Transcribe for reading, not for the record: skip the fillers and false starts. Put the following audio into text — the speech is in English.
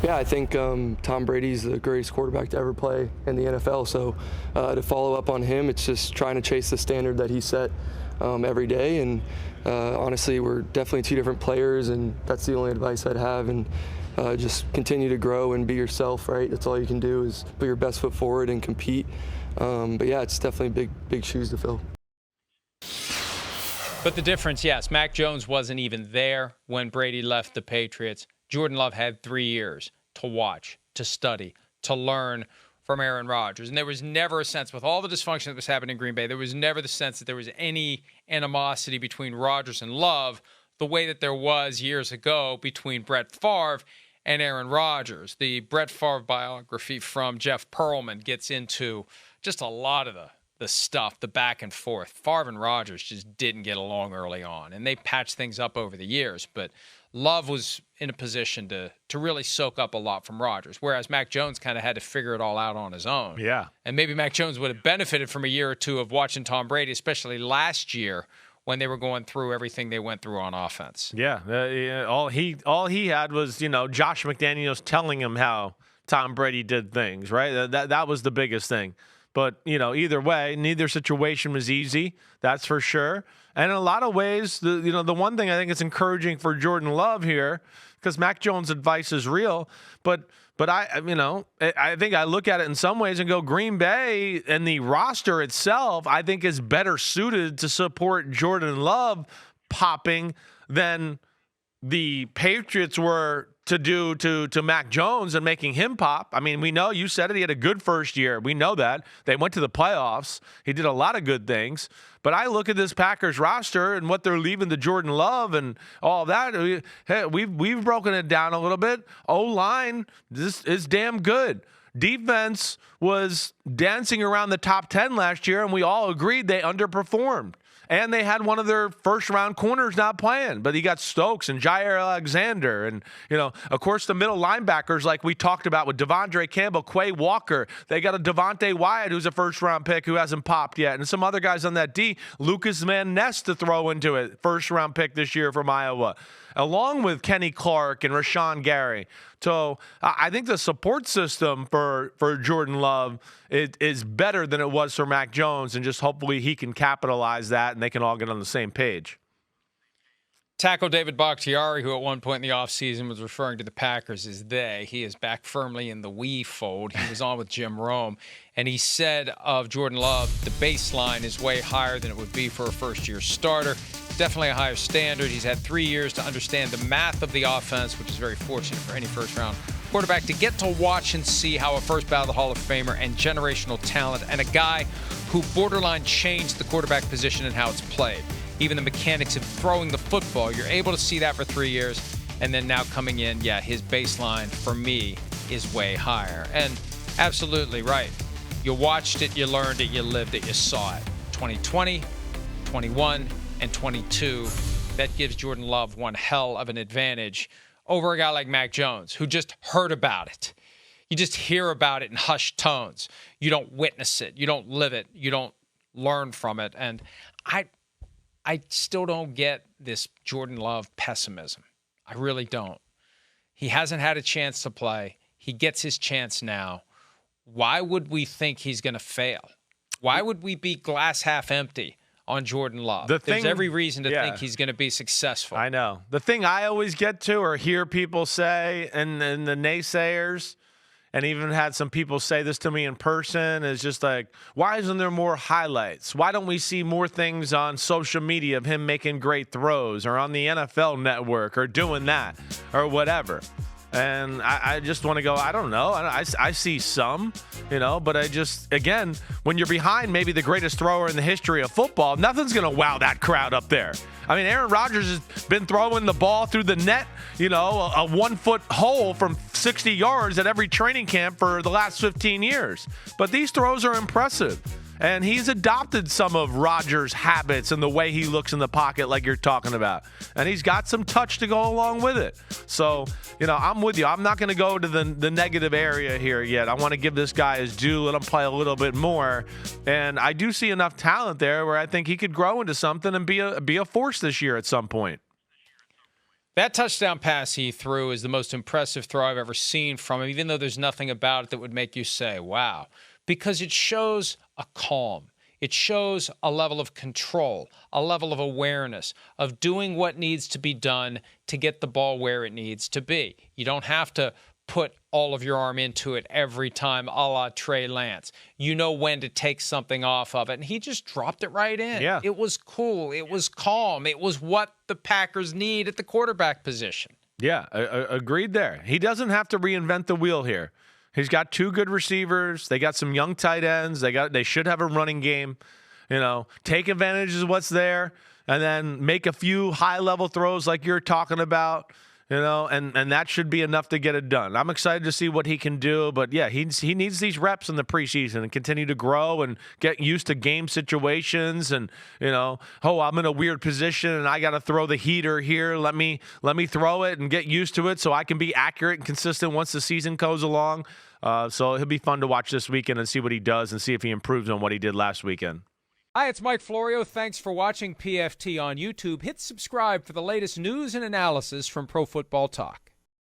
Yeah, I think Tom Brady's the greatest quarterback to ever play in the NFL. So to follow up on him, it's just trying to chase the standard that he set every day. And honestly, we're definitely two different players, and that's the only advice I'd have. And just continue to grow and be yourself, right? That's all you can do is put your best foot forward and compete. But yeah, it's definitely big shoes to fill. But the difference, yes, Mac Jones wasn't even there when Brady left the Patriots. Jordan Love had 3 years to watch, to study, to learn from Aaron Rodgers. And there was never a sense, with all the dysfunction that was happening in Green Bay, there was never the sense that there was any animosity between Rodgers and Love the way that there was years ago between Brett Favre and Aaron Rodgers. The Brett Favre biography from Jeff Pearlman gets into just a lot of the stuff, the back and forth. Favre and Rodgers just didn't get along early on, and they patched things up over the years. But Love was in a position to really soak up a lot from Rodgers, whereas Mac Jones kind of had to figure it all out on his own. Yeah. And maybe Mac Jones would have benefited from a year or two of watching Tom Brady, especially last year when they were going through everything they went through on offense. Yeah. All he had was, Josh McDaniels telling him how Tom Brady did things, right? That was the biggest thing. But, either way, neither situation was easy. That's for sure. And in a lot of ways, the one thing I think is encouraging for Jordan Love here, because Mac Jones' advice is real, but I think I look at it in some ways and go, Green Bay and the roster itself, I think, is better suited to support Jordan Love popping than the Patriots were to do to Mac Jones and making him pop. I mean, we know, you said it, he had a good first year. We know that. They went to the playoffs. He did a lot of good things. But I look at this Packers roster and what they're leaving to Jordan Love and all that. We've broken it down a little bit. O-line is damn good. Defense was dancing around the top 10 last year, and we all agreed they underperformed. And they had one of their first-round corners not playing. But you got Stokes and Jair Alexander. And, of course, the middle linebackers like we talked about with Devondre Campbell, Quay Walker. They got a Devontae Wyatt who's a first-round pick who hasn't popped yet. And some other guys on that D. Lucas Van Ness to throw into it, first-round pick this year from Iowa, along with Kenny Clark and Rashawn Gary. So I think the support system for Jordan Love is better than it was for Mac Jones, and just hopefully he can capitalize that and they can all get on the same page. Tackle David Bakhtiari, who at one point in the offseason was referring to the Packers as they. He is back firmly in the we fold. He was on with Jim Rome, and he said of Jordan Love, the baseline is way higher than it would be for a first-year starter. Definitely a higher standard. He's had 3 years to understand the math of the offense, which is very fortunate for any first-round quarterback to get to watch and see how a first ballot Hall of Famer and generational talent and a guy who borderline changed the quarterback position and how it's played. Even the mechanics of throwing the football, you're able to see that for 3 years. And then now coming in, his baseline for me is way higher. And absolutely right. You watched it, you learned it, you lived it, you saw it. 2020, 21, and 22. That gives Jordan Love one hell of an advantage over a guy like Mac Jones, who just heard about it. You just hear about it in hushed tones. You don't witness it. You don't live it. You don't learn from it. And I still don't get this Jordan Love pessimism. I really don't. He hasn't had a chance to play. He gets his chance now. Why would we think he's going to fail? Why would we be glass half empty on Jordan Love? There's every reason to think he's going to be successful. I know. The thing I always get to or hear people say, and the naysayers, and even had some people say this to me in person, is just like, why isn't there more highlights? Why don't we see more things on social media of him making great throws or on the NFL network or doing that or whatever? And I just want to go, I don't know. I see some, but I just, again, when you're behind maybe the greatest thrower in the history of football, nothing's going to wow that crowd up there. I mean, Aaron Rodgers has been throwing the ball through the net, a 1 foot hole from 60 yards at every training camp for the last 15 years. But these throws are impressive. And he's adopted some of Rodgers' habits and the way he looks in the pocket like you're talking about. And he's got some touch to go along with it. So, I'm with you. I'm not going to go to the negative area here yet. I want to give this guy his due, let him play a little bit more. And I do see enough talent there where I think he could grow into something and be a force this year at some point. That touchdown pass he threw is the most impressive throw I've ever seen from him, even though there's nothing about it that would make you say, wow, because it shows a calm. It shows a level of control, a level of awareness, of doing what needs to be done to get the ball where it needs to be. You don't have to put all of your arm into it every time, a la Trey Lance. You know when to take something off of it, and he just dropped it right in. Yeah. It was cool. It was calm. It was what the Packers need at the quarterback position. Yeah, agreed there. He doesn't have to reinvent the wheel here. He's got 2 good receivers. They got some young tight ends. They should have a running game. Take advantage of what's there, and then make a few high-level throws like you're talking about. And that should be enough to get it done. I'm excited to see what he can do, but yeah, he needs these reps in the preseason and continue to grow and get used to game situations. And I'm in a weird position and I got to throw the heater here. Let me throw it and get used to it so I can be accurate and consistent once the season goes along. So it'll be fun to watch this weekend and see what he does and see if he improves on what he did last weekend. Hi, it's Mike Florio. Thanks for watching PFT on YouTube. Hit subscribe for the latest news and analysis from Pro Football Talk.